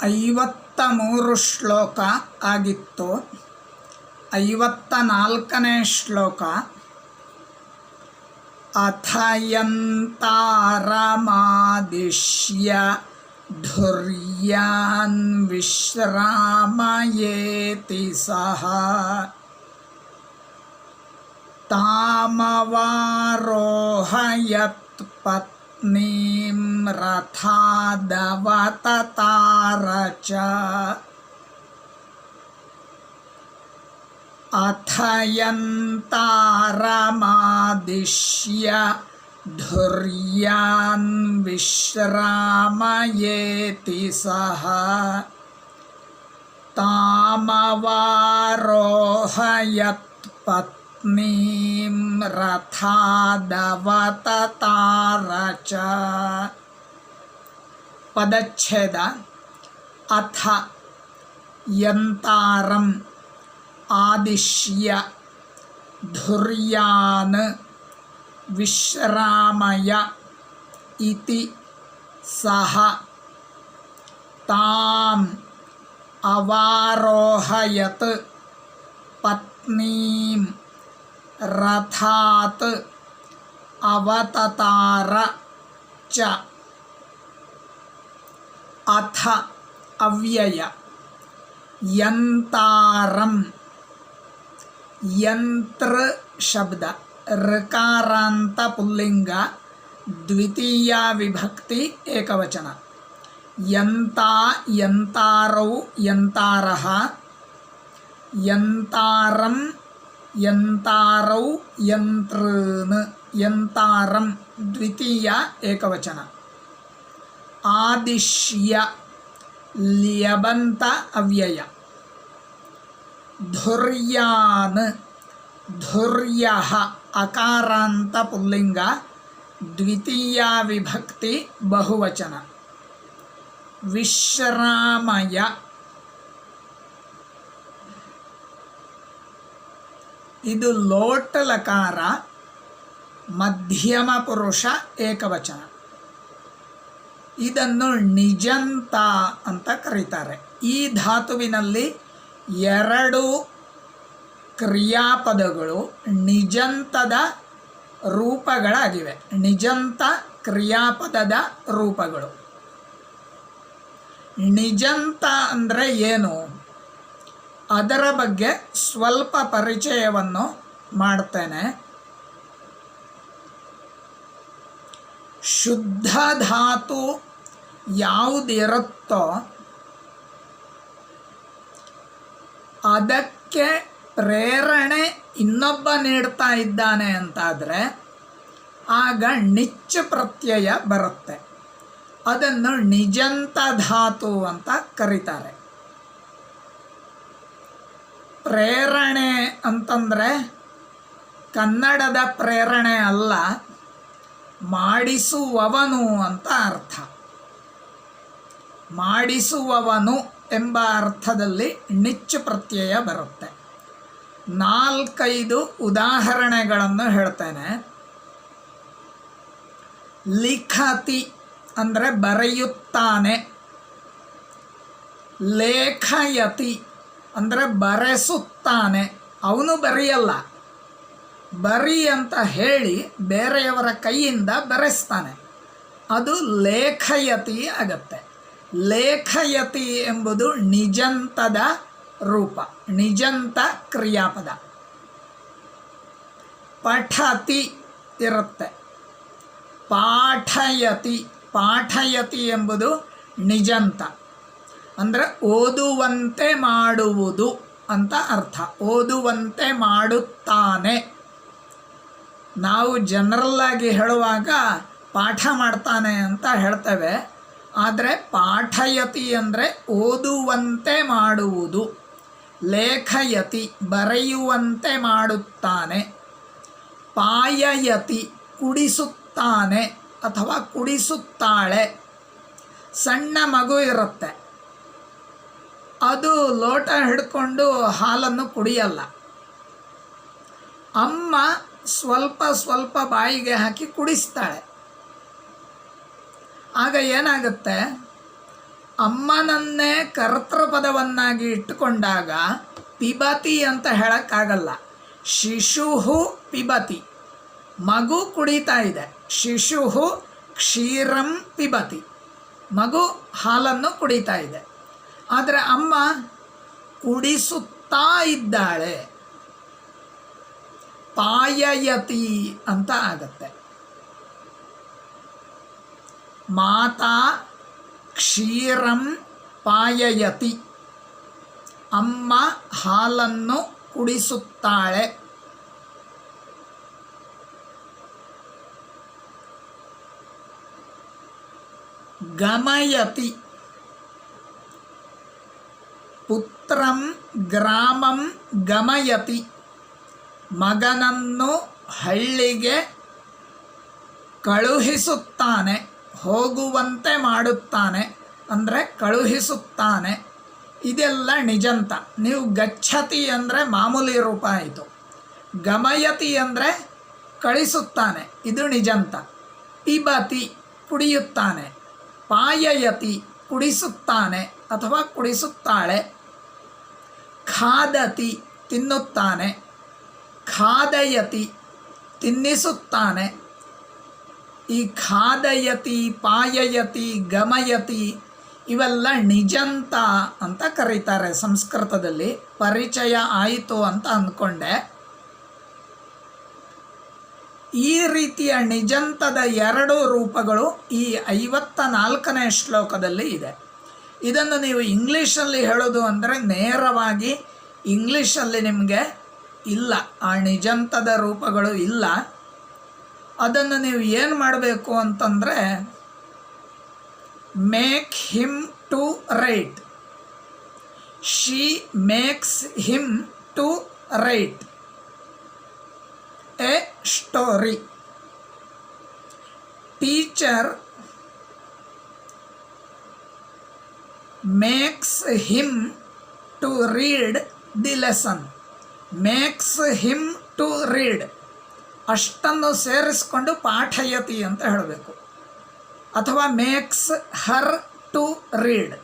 53 ಶ್ಲೋಕ ಆಗಿತ್ತು. 54ನೇ ಶ್ಲೋಕ. ಅಥಯಂತಾರಮಾದಿಶ್ಯ ಧುರ್ಯಾನ್ ವಿಶ್ರಾಮಯೇತಿ ಸಹ ತಾಮವಾರೋಹಯತ್ ಪತ್ನೀಂ ರಥಾದವತತಾರ ಚ. ಅಥಯಂತಾರಮಾದಿಶ್ಯ ಧುರ್ಯಾನ್ ವಿಶ್ರಾಮಯೇತಿ ಸಹ ತಾಮವಾರೋಹಯತ್ ಪತ್ನೀಂ ರಥಾದವತತಾರ ಚ. ಪದಚ್ಛೇದ. ಅಥ ಯಂತಾರಂ ಆದಿಶ್ಯ ಧುರ್ಯಾನ್ ವಿಶ್ರಾಮಯ ಇತಿ ಸಹ ತಾಂ ಅವಾರೋಹಯತ್ ಪತ್ನೀಂ ರಥಾತ್ ಅವತತಾರ ಚ. ಅಥ ಅವ್ಯಯ. ಯಂತಾರಂ ಯಂತ್ರ ಶಬ್ದ ಋಕಾರಾಂತ ಪುಲ್ಲಿಂಗ ದ್ವಿತೀಯ ವಿಭಕ್ತಿ ಏಕವಚನ. ಯಂತ ಯಂತಾರೌ ಯಂತಾರಃ ಯಂತಾರಂ ಯಂತಾರೌ ಯಂತೃನ್ ಯಂತಾರಂ ದ್ವಿತೀಯ ಏಕವಚನ. ಆದಿಶ್ಯ ಲ್ಯಬಂತ ಅವ್ಯಯ. ಧುರ್ಯಾನ್ ಧುರ್ಯಃ ಅಕಾರಾಂತ ಪುಲ್ಲಿಂಗ ದ್ವಿತೀಯ ವಿಭಕ್ತಿ ಬಹುವಚನ. ವಿಶ್ರಾಮಯ ಇದು ಲೋಟ ಲಕಾರ ಮಧ್ಯಮ ಪುರುಷ ಏಕವಚನ. ಇದನ್ನು ನಿಜಂತ ಅಂತ ಕರೀತಾರೆ. ಈ ಧಾತುವಿನಲ್ಲಿ 2 ಕ್ರಿಯಾಪದಗಳು ನಿಜಂತದ ರೂಪಗಳಾಗಿವೆ. ನಿಜಂತ ಕ್ರಿಯಾಪದದ ರೂಪಗಳು. ನಿಜಂತ ಅಂದರೆ ಏನು, ಅದರ ಬಗ್ಗೆ ಸ್ವಲ್ಪ ಪರಿಚಯವನ್ನು ಮಾಡ್ತೇನೆ. ಶುದ್ಧ ಧಾತು ಯಾವುದಿರುತ್ತೋ ಅದಕ್ಕೆ ಪ್ರೇರಣೆ ಇನ್ನೊಬ್ಬ ನೀಡ್ತಾ ಇದ್ದಾನೆ ಅಂತಾದರೆ ಆಗ ನಿಚ್ಚ ಪ್ರತ್ಯಯ ಬರುತ್ತೆ. ಅದನ್ನು ನಿಜಂತ ಧಾತು ಅಂತ ಕರೀತಾರೆ. ಪ್ರೇರಣೆ ಅಂತಂದರೆ ಕನ್ನಡದ ಪ್ರೇರಣೆ ಅಲ್ಲ, ಮಾಡಿಸುವವನು ಅಂತ ಅರ್ಥ. ಮಾಡಿಸುವವನು ಎಂಬ ಅರ್ಥದಲ್ಲಿ ನಿಚ್ಚ ಪ್ರತ್ಯಯ ಬರುತ್ತೆ. 4-5 ಉದಾಹರಣೆಗಳನ್ನು ಹೇಳ್ತೇನೆ. ಲಿಖತಿ ಅಂದರೆ ಬರೆಯುತ್ತಾನೆ. ಲೇಖಯತಿ ಅಂದರೆ ಬರೆಸುತ್ತಾನೆ. ಅವನು ಬರೆಯಲ್ಲ, ಬರಿ ಅಂತ ಹೇಳಿ ಬೇರೆಯವರ ಕೈಯಿಂದ ಬರೆಸ್ತಾನೆ. ಅದು ಲೇಖಯತಿ ಆಗತ್ತೆ. ಲೇಖಯತಿ ಎಂಬುದು ನಿಜಂತದ ರೂಪ, ನಿಜಂತ ಕ್ರಿಯಾಪದ. ಪಠತಿ ಇರುತ್ತೆ. ಪಾಠಯತಿ ಪಾಠಯತಿ ಎಂಬುದು ನಿಜಂತ, ಅಂದರೆ ಓದುವಂತೆ ಮಾಡುವುದು ಅಂತ ಅರ್ಥ. ಓದುವಂತೆ ಮಾಡುತ್ತಾನೆ. ನಾವು ಜನರಲ್ಲಾಗಿ ಹೇಳುವಾಗ ಪಾಠ ಮಾಡ್ತಾನೆ ಅಂತ ಹೇಳ್ತೇವೆ. ಆದರೆ ಪಾಠಯತಿ ಅಂದರೆ ಓದುವಂತೆ ಮಾಡುವುದು. ಲೇಖಯತಿ ಬರೆಯುವಂತೆ ಮಾಡುತ್ತಾನೆ. ಪಾಯಯತಿ ಕುಡಿಸುತ್ತಾನೆ ಅಥವಾ ಕುಡಿಸುತ್ತಾಳೆ. ಸಣ್ಣ ಮಗು ಇರುತ್ತೆ, ಅದು ಲೋಟ ಹಿಡ್ಕೊಂಡು ಹಾಲನ್ನು ಕುಡಿಯಲ್ಲ. ಅಮ್ಮ ಸ್ವಲ್ಪ ಸ್ವಲ್ಪ ಬಾಯಿಗೆ ಹಾಕಿ ಕುಡಿಸ್ತಾಳೆ. ಆಗ ಏನಾಗುತ್ತೆ, ಅಮ್ಮನನ್ನೇ ಕರ್ತೃಪದವನ್ನಾಗಿ ಇಟ್ಟುಕೊಂಡಾಗ ಪಿಬತಿ ಅಂತ ಹೇಳೋಕ್ಕಾಗಲ್ಲ. ಶಿಶು ಪಿಬತಿ, ಮಗು ಕುಡಿತಾ ಇದೆ. ಶಿಶು ಕ್ಷೀರಂ ಪಿಬತಿ, ಮಗು ಹಾಲನ್ನು ಕುಡಿತಾ ಇದೆ. ಆದರೆ ಅಮ್ಮ ಕುಡಿಸುತ್ತಾ ಇದ್ದಾಳೆ, ಪಾಯಯತಿ ಅಂತ ಆಗತ್ತೆ. ಮಾತಾ ಕ್ಷೀರಂ ಪಾಯಯತಿ, ಅಮ್ಮ ಹಾಲನ್ನು ಕುಡಿಸುತ್ತಾಳೆ. ಗಮಯತಿ, ಪುತ್ರಂ ಗ್ರಾಮಂ ಗಮಯತಿ, ಮಗನನ್ನು ಹಳ್ಳಿಗೆ ಕಳುಹಿಸುತ್ತಾನೆ, ಹೋಗುವಂತೆ ಮಾಡುತ್ತಾನೆ ಅಂದರೆ ಕಳುಹಿಸುತ್ತಾನೆ. ಇದೆಲ್ಲ ನಿಜಂತ. ನೀವು ಗಚ್ಚತಿ ಅಂದರೆ ಮಾಮೂಲಿ ರೂಪ ಆಯಿತು. ಗಮಯತಿ ಅಂದರೆ ಕಳಿಸುತ್ತಾನೆ, ಇದು ನಿಜಂತ. ಪಿಬತಿ ಕುಡಿಯುತ್ತಾನೆ, ಪಾಯಯತಿ ಕುಡಿಸುತ್ತಾನೆ ಅಥವಾ ಕುಡಿಸುತ್ತಾಳೆ, ಖಾದತಿ ತಿನ್ನುತ್ತಾನೆ, ಖಾದಯತಿ ತಿನ್ನಿಸುತ್ತಾನೆ. ಈ ಖಾದಯತಿ, ಪಾಯಯತಿ, ಗಮಯತಿ ಇವೆಲ್ಲ ನಿಜಂತ ಅಂತ ಕರೀತಾರೆ ಸಂಸ್ಕೃತದಲ್ಲಿ. ಪರಿಚಯ ಆಯಿತು ಅಂತ ಅಂದ್ಕೊಂಡೆ. ಈ ರೀತಿಯ ನಿಜಂತದ 2 ರೂಪಗಳು ಈ 54ನೇ ಶ್ಲೋಕದಲ್ಲಿ ಇದೆ. ಇದನ್ನು ನೀವು ಇಂಗ್ಲೀಷಲ್ಲಿ ಹೇಳೋದು ಅಂದರೆ ನೇರವಾಗಿ ಇಂಗ್ಲೀಷಲ್ಲಿ ನಿಮಗೆ ಇಲ್ಲ, ಆ ನಿಜಂತದ ರೂಪಗಳು ಇಲ್ಲ. ಅದನ್ನು ನೀವು ಏನು ಮಾಡಬೇಕು ಅಂತಂದರೆ, make him to write, she makes him to write a story. Teacher makes him to read the lesson. Makes him to read ಅಷ್ಟನ್ನು ಸೇರಿಸ್ಕೊಂಡು ಪಾಠಯತಿ ಅಂತ ಹೇಳಬೇಕು. ಅಥವಾ makes her to read,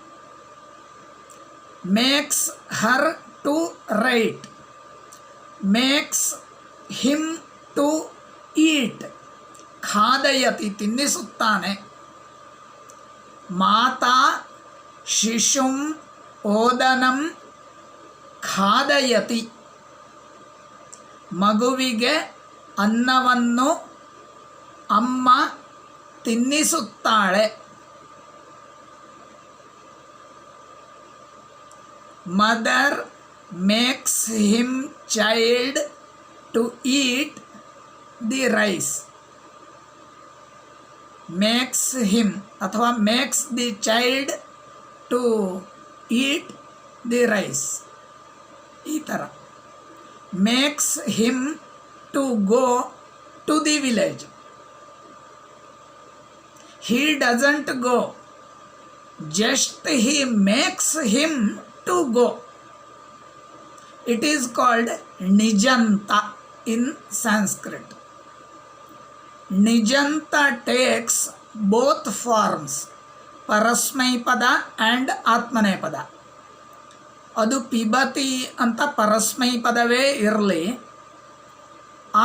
makes her to write, makes him to eat, ಖಾದಯತಿ ತಿನ್ನಿಸುತ್ತಾನೆ. ಮಾತಾ ಶಿಶುಂ ಓದನಂ ಖಾದಯತಿ, ಮಗುವಿಗೆ ಅನ್ನವನ್ನು ಅಮ್ಮ ತಿನ್ನಿಸುತ್ತಾಳೆ. Mother makes him child to eat the rice. Makes him ಅಥವಾ makes the child to eat the rice. ಈ ಥರ makes him to go to the village. He doesn't go, just he makes him to go. It is called Nijanta in Sanskrit. Nijanta takes both forms, Parasmaipada and Atmanepada. ಅದು ಪಿಬತಿ ಅಂತ ಪರಸ್ಮೈಪದವೇ ಇರಲಿ,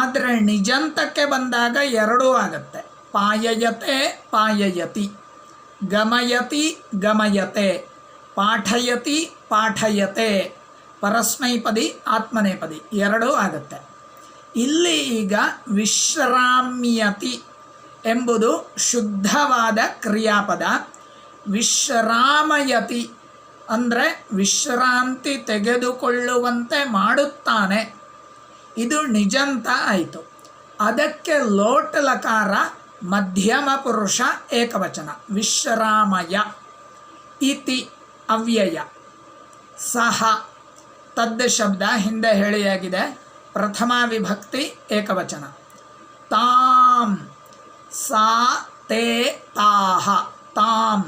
ಆದರೆ ನಿಜಂತಕ್ಕೆ ಬಂದಾಗ 2 ಆಗುತ್ತೆ. ಪಾಯಯತೆ ಪಾಯಯತಿ, ಗಮಯತಿ ಗಮಯತೆ, ಪಾಠಯತಿ ಪಾಠಯತೆ, ಪರಸ್ಮೈಪದಿ ಆತ್ಮನೇಪದಿ 2 ಆಗುತ್ತೆ. ಇಲ್ಲಿ ಈಗ ವಿಶ್ರಾಮ್ಯತಿ ಎಂಬುದು ಶುದ್ಧವಾದ ಕ್ರಿಯಾಪದ. ವಿಶ್ರಾಮಯತಿ ಅಂದರೆ ವಿಶ್ರಾಂತಿ ತೆಗೆದುಕೊಳ್ಳುವಂತೆ ಮಾಡುತ್ತಾನೆ, ಇದು ನಿಜಂತ ಆಯಿತು. ಅದಕ್ಕೆ ಲೋಟ್ ಲಕಾರ ಮಧ್ಯಮ ಪುರುಷ ಏಕವಚನ. ವಿಶ್ರಾಮಯ ಇತಿ ಅವ್ಯಯ. ಸಹ ತದ್ ಶಬ್ದ ಹಿಂದೆ ಹೇಳಿಯಾಗಿದೆ, ಪ್ರಥಮ ವಿಭಕ್ತಿ ಏಕವಚನ. ತಾಂ ಸಾ ತೇ ತಾಹ, ತಾಂ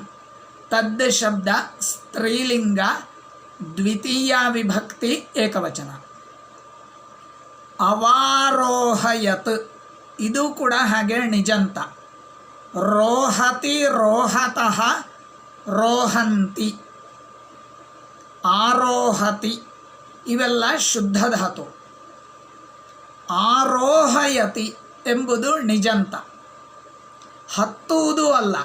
ತದ್ ಶಬ್ದ ಸ್ತ್ರೀಲಿಂಗ, ದ್ವಿತೀಯ ವಿಭಕ್ತಿ ಏಕವಚನ. ಅವಾರೋಹಯತ್ ಇದು ಕೂಡ ಹಾಗೆ ನಿಜಂತ. ರೋಹತಿ ರೋಹತಃ ರೋಹಂತಿ, ಆರೋಹತಿ ಇವೆಲ್ಲ ಶುದ್ಧ ಧಾತು. ಆರೋಹಯತಿ ಎಂಬುದು ನಿಜಂತ. ಹತ್ತುವುದು ಅಲ್ಲ,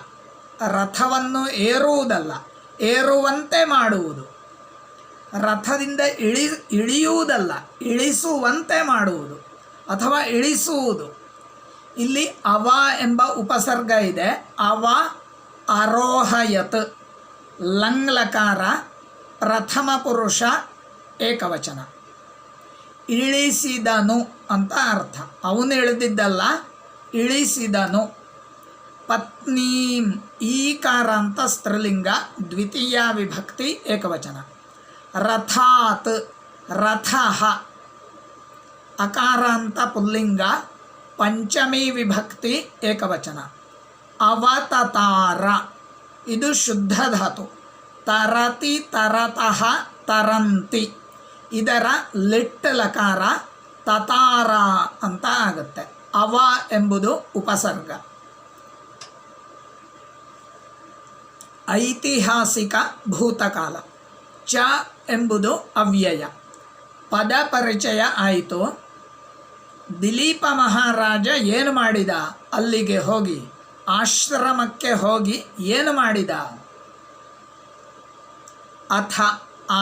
ರಥವನ್ನು ಏರುವುದಲ್ಲ, ಏರುವಂತೆ ಮಾಡುವುದು. ರಥದಿಂದ ಇಳಿಯುವುದಲ್ಲ, ಇಳಿಸುವಂತೆ ಮಾಡುವುದು ಅಥವಾ ಇಳಿಸುವುದು. ಇಲ್ಲಿ ಅವ ಎಂಬ ಉಪಸರ್ಗ ಇದೆ. ಅವ ಅರೋಹಯತ್, ಲಂಗ್ಲಕಾರ, ಪ್ರಥಮ ಪುರುಷ ಏಕವಚನ. ಇಳಿಸಿದನು ಅಂತ ಅರ್ಥ. ಅವನು ಇಳಿದಿದ್ದಲ್ಲ, ಇಳಿಸಿದನು. ಪತ್ನೀಂ, ಈಕಾರ ಅಂತ ಸ್ತ್ರೀಲಿಂಗ, ದ್ವಿತೀಯ ವಿಭಕ್ತಿ ಏಕವಚನ. ರಥಾತ್, ರಥಃ ಅಕಾರ ಅಂತ ಪುಲ್ಲಿಂಗ, ಪಂಚಮಿ ವಿಭಕ್ತಿ ಏಕವಚನ. ಅವತತಾರ ಇದು ಶುದ್ಧ ಧಾತು. ತರತಿ, ತರತಃ, ತರಂತಿ ಇದರ ಲಿಟ್ ಲಕಾರ ತತಾರ ಅಂತ ಆಗುತ್ತೆ. ಅವ ಎಂಬುದು ಉಪಸರ್ಗ. ಐತಿಹಾಸಿಕ ಭೂತಕಾಲ. ಚ ಎಂಬುದು ಅವ್ಯಯ. ಪದ ಪರಿಚಯ ಆಯಿತು. ದಿಲೀಪ ಮಹಾರಾಜ ಏನು ಮಾಡಿದ? ಅಲ್ಲಿಗೆ ಹೋಗಿ, ಆಶ್ರಮಕ್ಕೆ ಹೋಗಿ ಏನು ಮಾಡಿದ? ಅಥ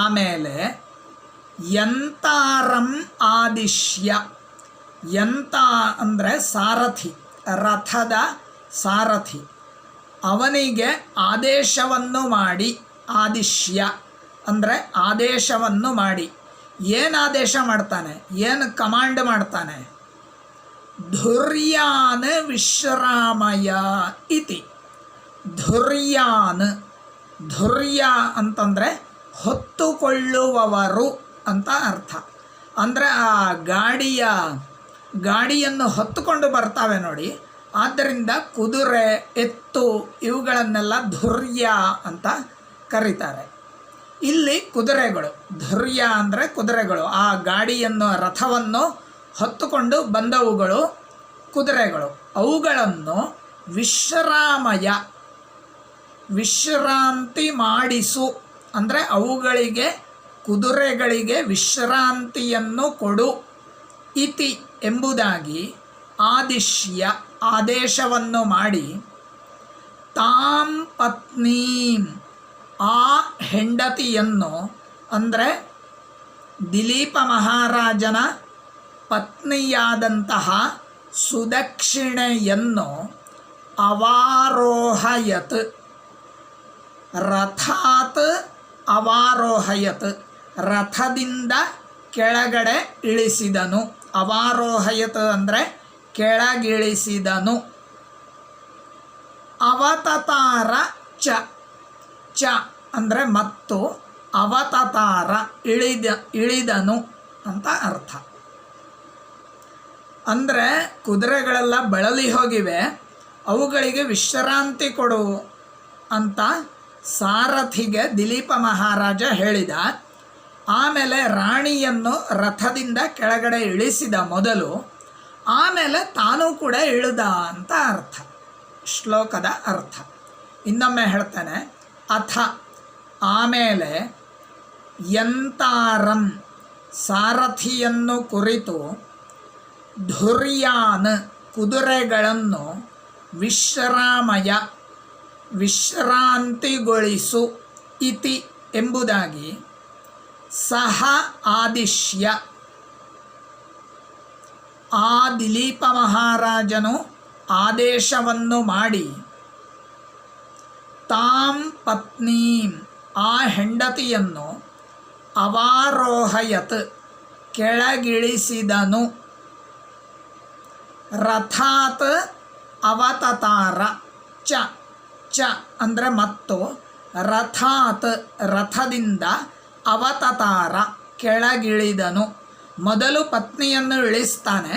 ಆಮೇಲೆ ಯಂತಾರಂ ಆದಿಶ್ಯ. ಯಂತ ಅಂದರೆ ಸಾರಥಿ, ರಥದ ಸಾರಥಿ. ಅವನಿಗೆ ಆದೇಶವನ್ನು ಮಾಡಿ, ಆದಿಶ್ಯ ಅಂದರೆ ಆದೇಶವನ್ನು ಮಾಡಿ. ಏನು ಆದೇಶ ಮಾಡ್ತಾನೆ? ಏನು ಕಮಾಂಡ್ ಮಾಡ್ತಾನೆ? ಧುರ್ಯಾನ್ ವಿಶ್ರಾಮಯ ಇತಿ. ಧುರ್ಯಾನ್, ಧುರ್ಯ ಅಂತಂದರೆ ಹೊತ್ತುಕೊಳ್ಳುವವರು ಅಂತ ಅರ್ಥ. ಅಂದರೆ ಆ ಗಾಡಿಯನ್ನು ಹೊತ್ತುಕೊಂಡು ಬರ್ತಾವೆ ನೋಡಿ. ಆದ್ದರಿಂದ ಕುದುರೆ, ಎತ್ತು ಇವುಗಳನ್ನೆಲ್ಲ ಧುರ್ಯ ಅಂತ ಕರೀತಾರೆ. ಇಲ್ಲಿ ಕುದುರೆಗಳು, ಧುರ್ಯ ಅಂದರೆ ಕುದುರೆಗಳು. ಆ ಗಾಡಿಯನ್ನು, ರಥವನ್ನು ಹೊತ್ತುಕೊಂಡು ಬಂದವುಗಳು ಕುದುರೆಗಳು. ಅವುಗಳನ್ನು ವಿಶ್ರಾಮಯ, ವಿಶ್ರಾಂತಿ ಮಾಡಿಸು ಅಂದರೆ ಅವುಗಳಿಗೆ, ಕುದುರೆಗಳಿಗೆ ವಿಶ್ರಾಂತಿಯನ್ನು ಕೊಡು. ಇತಿ ಎಂಬುದಾಗಿ ಆದಿಶ್ಯ ಆದೇಶವನ್ನು ಮಾಡಿ. ತಾಂ ಪತ್ನೀಂ ಆ ಹೆಂಡತಿಯನ್ನು ಅಂದರೆ ದಿಲೀಪ ಮಹಾರಾಜನ ಪತ್ನಿಯಾದಂತಹ ಸುದಕ್ಷಿಣೆಯನ್ನು ಅವಾರೋಹಯತ್, ರಥಾತ್ ಅವಾರೋಹಯತ್ ರಥದಿಂದ ಕೆಳಗಡೆ ಇಳಿಸಿದನು. ಅವಾರೋಹಯತ್ ಅಂದರೆ ಕೆಳಗಿಳಿಸಿದನು. ಅವತತಾರ ಚ, ಚ ಅಂದರೆ ಮತ್ತು, ಅವತತಾರ ಇಳಿದನು ಅಂತ ಅರ್ಥ. ಅಂದರೆ ಕುದುರೆಗಳೆಲ್ಲ ಬಳಲಿ ಹೋಗಿವೆ, ಅವುಗಳಿಗೆ ವಿಶ್ರಾಂತಿ ಕೊಡು ಅಂತ ಸಾರಥಿಗೆ ದಿಲೀಪ ಮಹಾರಾಜ ಹೇಳಿದ. ಆಮೇಲೆ ರಾಣಿಯನ್ನು ರಥದಿಂದ ಕೆಳಗಡೆ ಇಳಿಸಿದ ಮೊದಲು, ಆಮೇಲೆ ತಾನೂ ಕೂಡ ಇಳಿದ ಅಂತ ಅರ್ಥ. ಶ್ಲೋಕದ ಅರ್ಥ ಇನ್ನೊಮ್ಮೆ ಹೇಳ್ತಾನೆ. ಅಥ ಆಮೇಲೆ ಯಂತಾರಂ ಸಾರಥಿಯನ್ನು ಕುರಿತು, ಧುರ್ಯಾನ್ ಕುದುರೆಗಳನ್ನು, ವಿಶ್ರಾಮಯ ವಿಶ್ರಾಂತಿಗೊಳಿಸು, ಇತಿ ಎಂಬುದಾಗಿ ಸಹ ಆದಿಶ್ಯ ಆ ದಿಲೀಪ ಮಹಾರಾಜನು ಆದೇಶವನ್ನು ಮಾಡಿ. ತಾಂ ಪತ್ನೀಂ ಆ ಹೆಂಡತಿಯನ್ನು ಅವಾರೋಹಯತ್ ಕೆಳಗಿಳಿಸಿದನು. ರಥಾತ್ ಅವತತಾರ ಚ, ಚ ಅಂದರೆ ಮತ್ತು, ರಥಾತ್ ರಥದಿಂದ, ಅವತತಾರ ಕೆಳಗಿಳಿದನು. ಮೊದಲು ಪತ್ನಿಯನ್ನು ಇಳಿಸ್ತಾನೆ,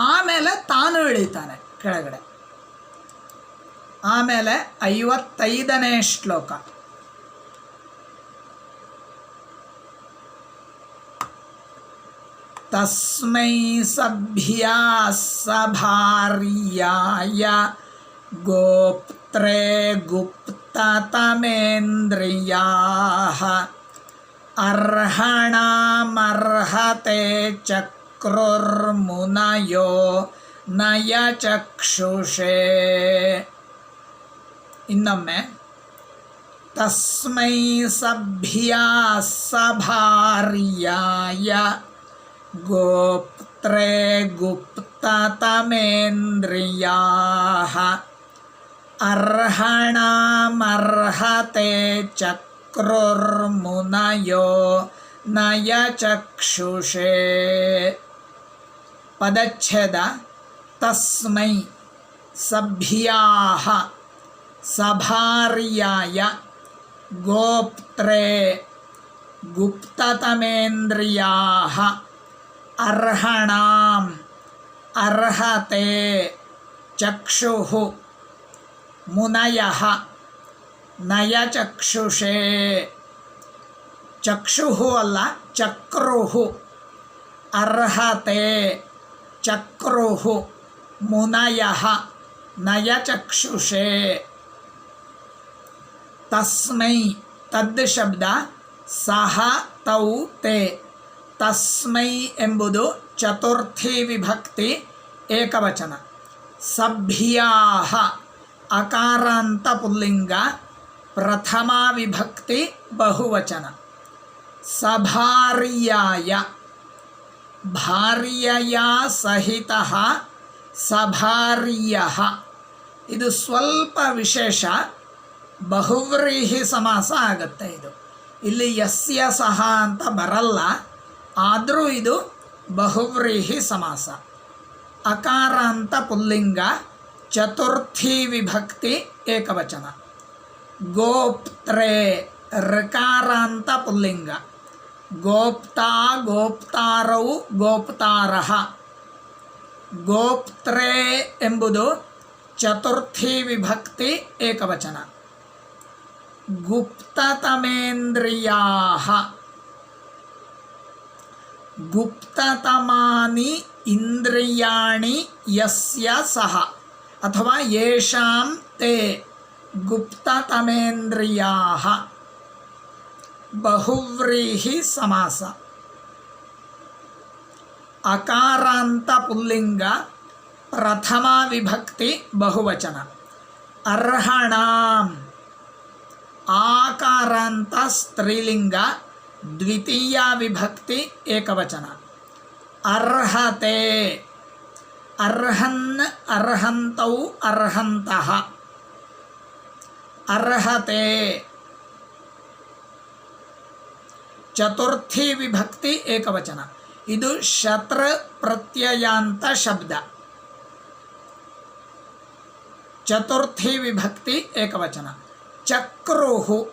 ಆಮೇಲೆ ತಾನು ಇಳಿತಾನೆ ಕೆಳಗಡೆ. ಆಮೇಲೆ 55ನೇ ಶ್ಲೋಕ. ತಸ್ಮೈ ಸಭ್ಯಾ ಸಭಾರ್ಯಾಯ ಗೋಪ್ತ್ರೇ ಗುಪ್ತ गुप्ततमेन्द्रियाः अर्हणामर्हते चक्रुर्मुनयो नयचक्षुषे ಇನ್ನೊಮ್ಮೆ ತಸ್ಮೈ ಸಭ್ಯಾಸಭಾರ್ಯಾಯ ಗೋಪ್ತ್ರೇ ಗುಪ್ತತಮೇಂದ್ರಿಯಾಃ ಅರ್ಹಣಾಮರ್ಹತೆ ಚಕ್ರುರ್ಮುನಯೋ ನಯಚಕ್ಷುಷೇ ಪದಚ್ಛೇದ ತಸ್ಮೈ ಸಭ್ಯಾಃ ಸಭಾರ್ಯಾಯ ಗೋಪ್ತ್ರೇ ಗುಪ್ತತಮೇಂದ್ರಿಯಾಃ ಅರ್ಹಣಾಂ ಅರ್ಹತೆ ಚಕ್ಷುಃ ಮುನಯಃ ನಯಚಕ್ಷುಷೇ ಚಕ್ಷುಃ ಅಲ್ಲ ಚಕ್ರುಃ ಅರ್ಹತೆ ಚಕ್ರುಃ ಮುನಯಃ ನಯಚಕ್ಷುಷೇ ತಸ್ಮೈ ತದ್ ಶಬ್ದ ಸಹ ತೌ ತೇ ತಸ್ಮೈ ಎಂಬುದು ಚತುರ್ಥಿ ವಿಭಕ್ತಿ ಏಕವಚನ ಸಭ್ಯಾಃ ಅಕಾರಾಂತ ಪುಲ್ಲಿಂಗ ಪ್ರಥಮ ವಿಭಕ್ತಿ ಬಹುವಚನ ಸಭಾರ್ಯಾಯ ಭಾರ್ಯಯ ಸಹಿತಃ ಸಭಾರ್ಯಃ ಇದು ಸ್ವಲ್ಪ ವಿಶೇಷ ಬಹುವ್ರೀಹಿ ಸಮಾಸ ಆಗುತ್ತೆ ಇದು ಇಲ್ಲಿ ಯಸ್ಯ ಸಹ ಅಂತ ಬರಲ್ಲ ಆದರೂ ಇದು ಬಹುವ್ರೀಹಿ ಸಮಾಸ ಅಕಾರಾಂತ ಪುಲ್ಲಿಂಗ ಚತುರ್ಥಿ ವಿಭಕ್ತಿ ಏಕವಚನ ಗೋಪ್ತ್ರೇ ಋಕಾರಾಂತ ಪುಲ್ಲಿಂಗ ಗೋಪ್ತಾ ಗೋಪ್ತಾರೌ ಗೋಪ್ತಾರಃ ಗೋಪ್ತ್ರೇ ಎಂಬುದು ಚತುರ್ಥಿ ವಿಭಕ್ತಿ ಏಕವಚನ ಗುಪ್ತತಮೇಂದ್ರಿಯಾಃ ಗುಪ್ತತಮಾನಿ ಇಂದ್ರಿಯಾಣಿ ಯಸ್ಯ ಸಹ ಅಥವಾ ಯೇಷಾಂ ತೇ ಗುಪ್ತತಮೇಂದ್ರಿಯಾಃ ಬಹುವ್ರೀಹಿ ಸಮಾಸ ಅಕಾರಾಂತ ಪುಲ್ಲಿಂಗ ಪ್ರಥಮ ವಿಭಕ್ತಿ ಬಹುವಚನ ಅರ್ಹಣಾಂ ಆಕಾರಾಂತ ಸ್ತ್ರೀಲಿಂಗ ದ್ವಿತೀಯ ವಿಭಕ್ತಿ ಏಕವಚನ ಅರ್ಹತೆ ಅರ್ಹನ್ ಅರ್ಹಂತೌ ಅರ್ಹಂತಃ ಅರ್ಹತೆ ಚತುರ್ಥಿ ವಿಭಕ್ತಿ ಏಕವಚನ ಇದು ಶತ್ರ ಪ್ರತ್ಯಯಾಂತ ಶಬ್ದ ಚತುರ್ಥಿ ವಿಭಕ್ತಿ ಏಕವಚನ ಚಕ್ರುಹು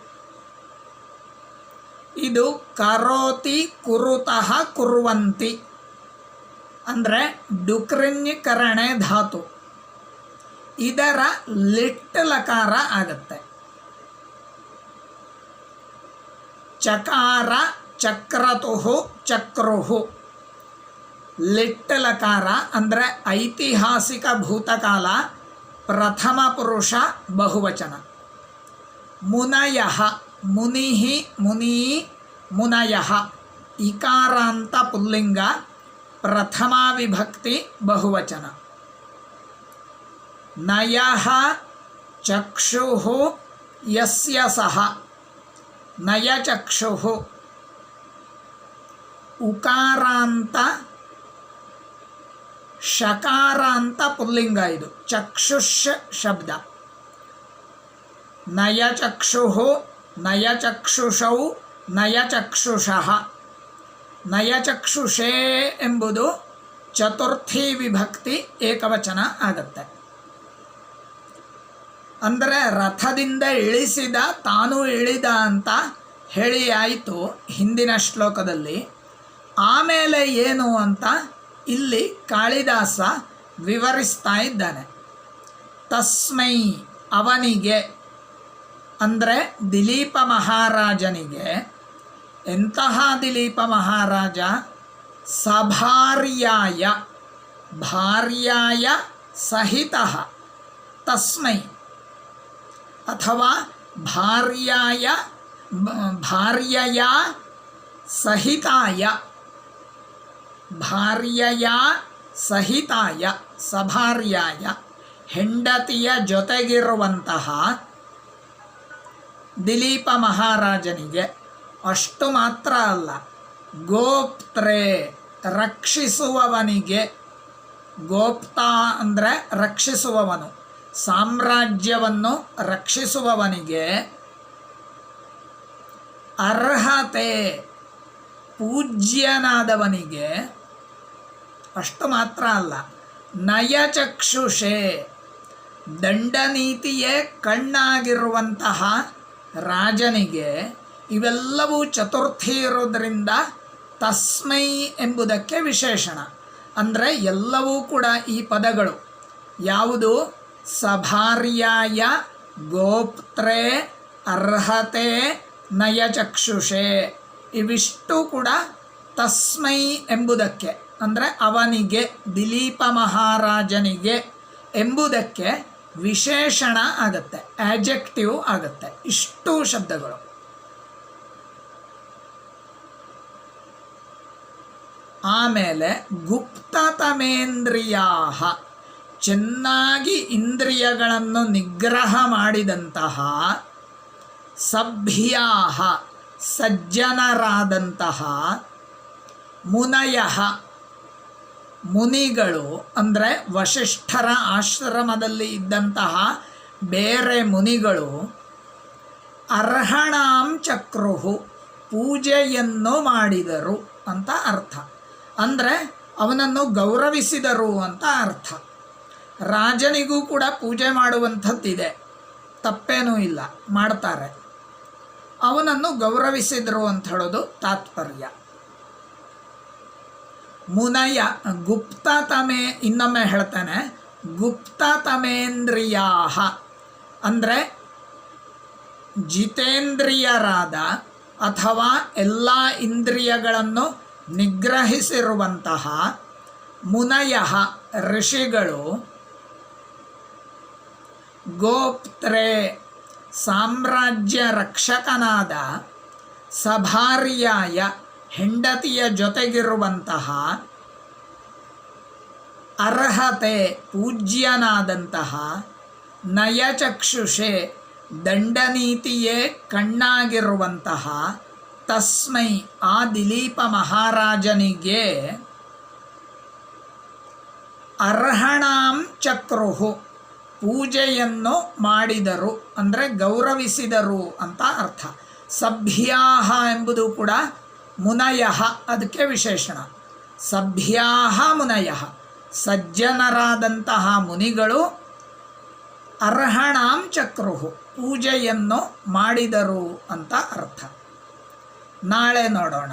ಇದು ಕರೋತಿ ಕುರುತಃ ಕುರ್ವಂತಿ ಅಂದರೆ ಡುಕ್ರಿನ್ಯಕರಣೆ ಧಾತು ಇದರ ಲಿಟ್ ಲಕಾರ ಆಗುತ್ತೆ ಚಕಾರ ಚಕ್ರತುಹು ಚಕ್ರುಹು ಲಿಟ್ ಲಕಾರ ಅಂದರೆ ಐತಿಹಾಸಿಕ ಭೂತಕಾಲ ಪ್ರಥಮ ಪುರುಷ ಬಹುವಚನ ಮುನಯಃ ಮುನಿಃ ಮುನಿ ಮುನಯಃ ಇಕಾರಾಂತ ಪುಲ್ಲಿಂಗ ಪ್ರಥಮ ವಿಭಕ್ತಿ ಬಹುವಚನ ನಯಃ ಚಕ್ಷುಃ ಯಸ್ಯ ಸಹ ನಯಚಕ್ಷುಃ ಉಕಾರಾಂತ ಶಕಾರಾಂತ ಪುಲ್ಲಿಂಗ ಇದು ಚಕ್ಷುಷ್ ಶಬ್ದ ನಯಚಕ್ಷುಃ ನಯಚಕ್ಷುಷೌ ನಯಚಕ್ಷುಷಃ ನಯಚಕ್ಷುಷೇ ಎಂಬುದು ಚತುರ್ಥಿ ವಿಭಕ್ತಿ ಏಕವಚನ ಆಗುತ್ತೆ ಅಂದರೆ ರಥದಿಂದ ಇಳಿಸಿದ ತಾನು ಇಳಿದ ಅಂತ ಹೇಳಿ ಆಯಿತು ಹಿಂದಿನ ಶ್ಲೋಕದಲ್ಲಿ ಆಮೇಲೆ ಏನು ಅಂತ ಇಲ್ಲಿ ಕಾಳಿದಾಸ ವಿವರಿಸ್ತಾ ಇದ್ದಾನೆ ತಸ್ಮೈ ಅವನಿಗೆ ಅಂದರೆ ದಿಲೀಪ ಮಹಾರಾಜನಿಗೆ ಎಂತಹ ದಿಲೀಪ ಮಹಾರಾಜ ಸಭಾರ್ಯಾಯ ಭಾರ್ಯಾಯ ಸಹಿತ ತಸ್ಮೈ ಅಥವಾ ಭಾರ್ಯಾಯ ಭಾರ್ಯಯ ಸಹಿತಾಯ, ಭಾರ್ಯಯ ಸಹಿತಾಯ ಸಭಾರ್ಯಾಯ ಹೆಂಡತಿಯ ಜೊತೆಗಿರುವಂತಹ ದಿಲೀಪ ಮಹಾರಾಜನಿಗೆ. ಅಷ್ಟು ಮಾತ್ರ ಅಲ್ಲ, ಗೋಪ್ತ್ರೇ ರಕ್ಷಿಸುವವನಿಗೆ, ಗೋಪ್ತಾ ಅಂದರೆ ರಕ್ಷಿಸುವವನು, ಸಾಮ್ರಾಜ್ಯವನ್ನು ರಕ್ಷಿಸುವವನಿಗೆ, ಅರ್ಹತೆ ಪೂಜ್ಯನಾದವನಿಗೆ. ಅಷ್ಟು ಮಾತ್ರ ಅಲ್ಲ, ನಯಚಕ್ಷುಷೆ ದಂಡನೀತಿಯೇ ಕಣ್ಣಾಗಿರುವಂತಹ ರಾಜನಿಗೆ. ಇವೆಲ್ಲವೂ ಚತುರ್ಥಿ ಇರೋದರಿಂದ ತಸ್ಮೈ ಎಂಬುದಕ್ಕೆ ವಿಶೇಷಣ. ಅಂದರೆ ಎಲ್ಲವೂ ಕೂಡ ಈ ಪದಗಳು ಯಾವುದು? ಸಭಾರ್ಯಾಯ, ಗೋಪ್ತ್ರೇ, ಅರ್ಹತೆ, ನಯಚಕ್ಷುಷೆ, ಇವಿಷ್ಟು ಕೂಡ ತಸ್ಮೈ ಎಂಬುದಕ್ಕೆ ಅಂದರೆ ಅವನಿಗೆ, ದಿಲೀಪ ಮಹಾರಾಜನಿಗೆ ಎಂಬುದಕ್ಕೆ ವಿಶೇಷಣ ಆಗುತ್ತೆ, ಆ್ಯಜೆಕ್ಟಿವ್ ಆಗುತ್ತೆ. ಇಷ್ಟು ಶಬ್ದಗಳು. ಆಮೇಲೆ ಗುಪ್ತತಮೇಂದ್ರಿಯಾ, ಚೆನ್ನಾಗಿ ಇಂದ್ರಿಯಗಳನ್ನು ನಿಗ್ರಹ ಮಾಡಿದಂತಹ, ಸಭ್ಯಾ ಸಜ್ಜನರಾದಂತಹ, ಮುನಯ ಮುನಿಗಳು ಅಂದರೆ ವಸಿಷ್ಠರ ಆಶ್ರಮದಲ್ಲಿ ಇದ್ದಂತಹ ಬೇರೆ ಮುನಿಗಳು, ಅರ್ಹಣಾಂ ಚಕ್ರುಹು ಪೂಜೆಯನ್ನು ಮಾಡಿದರು ಅಂತ ಅರ್ಥ. ಅಂದರೆ ಅವನನ್ನು ಗೌರವಿಸಿದರು ಅಂತ ಅರ್ಥ. ರಾಜನಿಗೂ ಕೂಡ ಪೂಜೆ ಮಾಡುವಂಥದ್ದಿದೆ, ತಪ್ಪೇನೂ ಇಲ್ಲ, ಮಾಡ್ತಾರೆ. ಅವನನ್ನು ಗೌರವಿಸಿದರು ಅಂತ ಹೇಳೋದು ತಾತ್ಪರ್ಯ. ಮುನಯ ಗುಪ್ತತಮೇ, ಇನ್ನೊಮ್ಮೆ ಹೇಳ್ತಾನೆ, ಗುಪ್ತತಮೇಂದ್ರಿಯಾ ಅಂದರೆ ಜಿತೇಂದ್ರಿಯರಾದ ಅಥವಾ ಎಲ್ಲ ಇಂದ್ರಿಯಗಳನ್ನು ನಿಗ್ರಹಿಸಿರುವಂತಹ ಮುನಯ ಋಷಿಗಳು, ಗೋಪ್ತ್ರೇ ಸಾಮ್ರಾಜ್ಯ ರಕ್ಷಕನಾದ, ಸಭಾರ್ಯಾಯ ಹೆಂಡತಿಯ ಜೊತೆಗಿರುವಂತಹ, ಅರ್ಹತೆ ಪೂಜ್ಯನಾದಂತಹ, ನಯಚಕ್ಷುಷೆ ದಂಡನೀತಿಯೇ ಕಣ್ಣಾಗಿರುವಂತಹ, ತಸ್ಮೈ ಆ ದಿಲೀಪ ಮಹಾರಾಜನಿಗೆ, ಅರ್ಹಣಾಂ ಚಕ್ರುಹು ಪೂಜೆಯನ್ನು ಮಾಡಿದರು ಅಂದರೆ ಗೌರವಿಸಿದರು ಅಂತ ಅರ್ಥ. ಸಭ್ಯಾಹ ಎಂಬುದು ಕೂಡ ಮುನಯ, ಅದಕ್ಕೆ ವಿಶೇಷಣ. ಸಭ್ಯಾಹ ಮುನಯ ಸಜ್ಜನರಾದಂತಹ ಮುನಿಗಳು, ಅರ್ಹಣಾಂ ಚಕ್ರುಹು ಪೂಜೆಯನ್ನು ಮಾಡಿದರು ಅಂತ ಅರ್ಥ. ನಾಳೆ ನೋಡೋಣ.